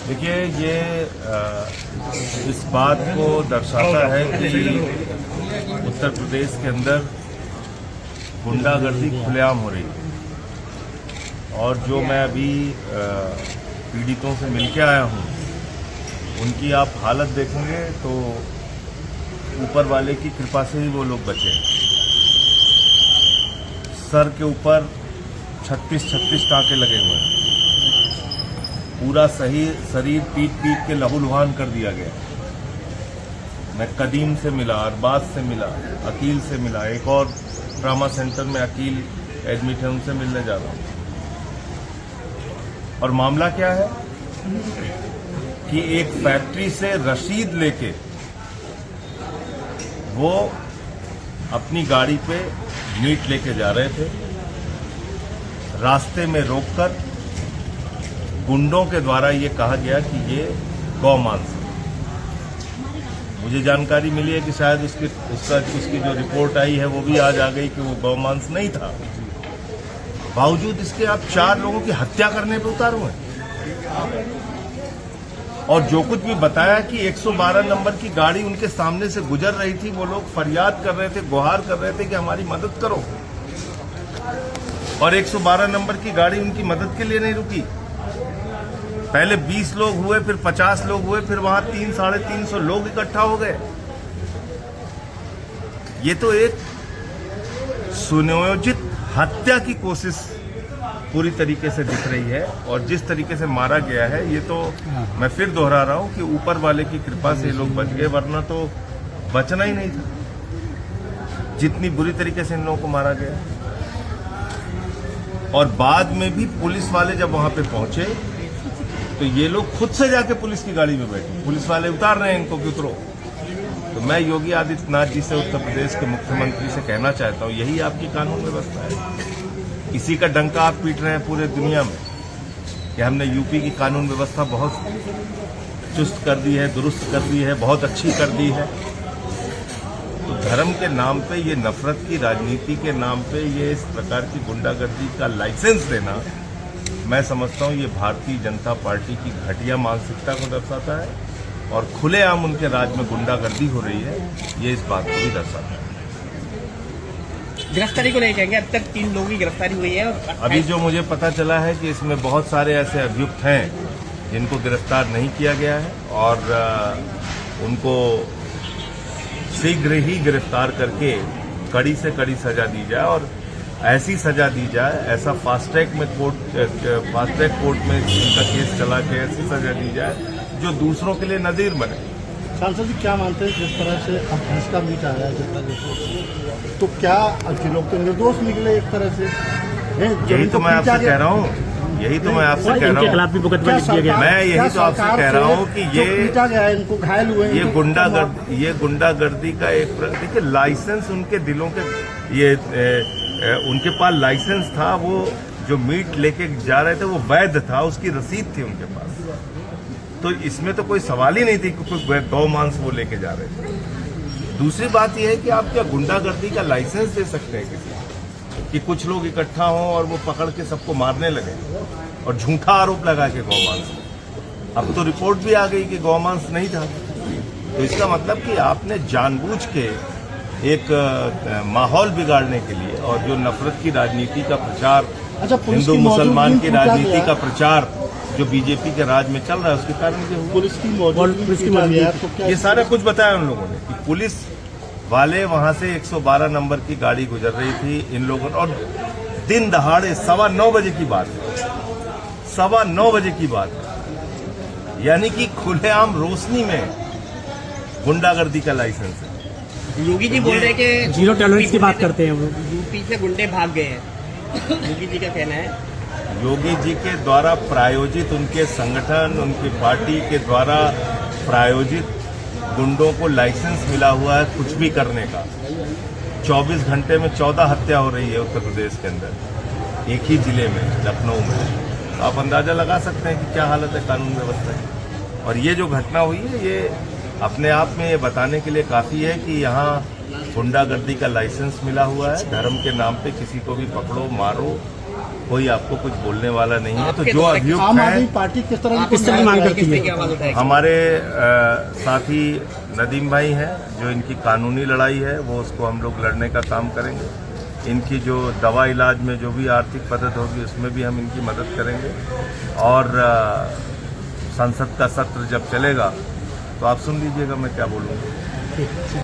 देखिए, ये इस बात को दर्शाता है कि उत्तर प्रदेश के अंदर गुंडागर्दी खुलेआम हो रही है। और जो मैं अभी पीड़ितों से मिलके आया हूँ, उनकी आप हालत देखेंगे तो ऊपर वाले की कृपा से ही वो लोग बचे। सर के ऊपर 36 टाँके लगे हुए हैं। पूरा सही शरीर पीट के लहूलुहान कर दिया गया। मैं कदीम से मिला, अरबाज से मिला, अकील से मिला। एक और ट्रामा सेंटर में अकील एडमिट है, उनसे मिलने जा रहा हूँ। और मामला क्या है कि एक फैक्ट्री से रसीद लेके वो अपनी गाड़ी पे मीट लेके जा रहे थे। रास्ते में रोककर गुंडों के द्वारा ये कहा गया कि ये गौमांस है। मुझे जानकारी मिली है कि शायद उसकी जो रिपोर्ट आई है वो भी आज आ गई कि वो गौमांस नहीं था। बावजूद इसके आप 4 लोगों की हत्या करने पे उतारू हैं। और जो कुछ भी बताया कि 112 नंबर की गाड़ी उनके सामने से गुजर रही थी, वो लोग फरियाद कर रहे थे, गुहार कर रहे थे कि हमारी मदद करो। और 112 नंबर की गाड़ी उनकी मदद के लिए नहीं रुकी। पहले 20 लोग हुए, फिर 50 लोग हुए, फिर वहां 300-350 लोग इकट्ठा हो गए। ये तो एक सुनियोजित हत्या की कोशिश पूरी तरीके से दिख रही है। और जिस तरीके से मारा गया है, ये तो मैं फिर दोहरा रहा हूं कि ऊपर वाले की कृपा से लोग बच गए, वरना तो बचना ही नहीं था। जितनी बुरी तरीके से इन लोगों को मारा गया। और बाद में भी पुलिस वाले जब वहां पे पहुंचे तो ये लोग खुद से जाके पुलिस की गाड़ी में बैठे। पुलिस वाले उतार रहे हैं इनको कि उतरो। तो मैं योगी आदित्यनाथ जी से, उत्तर प्रदेश के मुख्यमंत्री से कहना चाहता हूं, यही आपकी कानून व्यवस्था है। इसी का डंका आप पीट रहे हैं पूरे दुनिया में कि हमने यूपी की कानून व्यवस्था बहुत चुस्त कर दी है, दुरुस्त कर दी है, बहुत अच्छी कर दी है। तो धर्म के नाम पे, ये नफरत की राजनीति के नाम पे ये इस प्रकार की गुंडागर्दी का लाइसेंस देना, मैं समझता हूं ये भारतीय जनता पार्टी की घटिया मानसिकता को दर्शाता है। और खुलेआम उनके राज में गुंडागर्दी हो रही है, ये इस बात को भी दर्शाता है। गिरफ्तारी को लेकर कहेंगे, अब तक 3 लोगों की गिरफ्तारी हुई है। अभी जो मुझे पता चला है कि इसमें बहुत सारे ऐसे अभियुक्त हैं जिनको गिरफ्तार नहीं किया गया है। और उनको शीघ्र ही गिरफ्तार करके कड़ी से कड़ी सजा दी जाए। और ऐसी सजा दी जाए, ऐसा फास्ट ट्रैक कोर्ट में इनका केस चला के ऐसी सजा दी जाए जो दूसरों के लिए नजीर बने। सांसद जी क्या मानते हैं, जिस तरह से अब फैसला मीट आया है जनता के, तो क्या लोग तो निर्दोष निकले एक तरह से? यही तो मैं आपसे कह रहा हूँ, यही तो मैं आपसे कह रहा हूँ। मैं यही तो आपसे कह रहा हूँ कि ये पीटा गया है, इनको घायल हुए, ये गुंडागर्दी का एक, देखिए लाइसेंस उनके दिलों के, ये उनके पास लाइसेंस था। वो जो मीट लेके जा रहे थे वो वैध था, उसकी रसीद थी उनके पास। तो इसमें तो कोई सवाल ही नहीं थी कि कोई गौ मांस वो लेके जा रहे थे। दूसरी बात यह है कि आप क्या गुंडागर्दी का लाइसेंस दे सकते हैं किसी कि कुछ लोग इकट्ठा हों और वो पकड़ के सबको मारने लगे और झूठा आरोप लगा के गौमांस। अब तो रिपोर्ट भी आ गई कि गौमांस नहीं था। तो इसका मतलब कि आपने जानबूझ के एक माहौल बिगाड़ने के लिए, और जो नफरत की राजनीति का प्रचार, हिंदू मुसलमान की राजनीति का प्रचार जो बीजेपी के राज में चल रहा है, उसके कारण पुलिस की मौजूदगी, ये सारा कुछ बताया उन लोगों ने कि पुलिस वाले वहां से 112 नंबर की गाड़ी गुजर रही थी इन लोगों। और दिन दहाड़े 9:15 बजे की बात है, 9:15 बजे की बात है। यानी कि खुलेआम रोशनी में गुंडागर्दी का लाइसेंस है। योगी जी बोल रहे कि 0 टॉलरेंस की बात करते हैं। वो यूपी से गुंडे भाग गए हैं, योगी जी का कहना है। योगी जी के द्वारा प्रायोजित, उनके संगठन, उनकी पार्टी के द्वारा प्रायोजित गुंडों को लाइसेंस मिला हुआ है कुछ भी करने का। 24 घंटे में 14 हत्या हो रही है उत्तर प्रदेश के अंदर, एक ही जिले में, लखनऊ में। तो आप अंदाजा लगा सकते हैं कि क्या हालत है कानून व्यवस्था की। और ये जो घटना हुई है, ये अपने आप में ये बताने के लिए काफी है कि यहाँ गुंडागर्दी का लाइसेंस मिला हुआ है। धर्म के नाम पे किसी को भी पकड़ो, मारो, कोई आपको कुछ बोलने वाला नहीं है। तो आपके जो द्वारा अभियुक्त आम आदमी हैं, पार्टी किस तरह किस तरह की मांग करती किसने है? क्या आवाज उठाई? हमारे साथी नदीम भाई हैं, जो इनकी कानूनी लड़ाई है वो उसको हम लोग लड़ने का काम करेंगे। इनकी जो दवा इलाज में जो भी आर्थिक मदद होगी उसमें भी हम इनकी मदद करेंगे। और संसद का सत्र जब चलेगा तो आप सुन लीजिएगा मैं क्या बोलूँगा।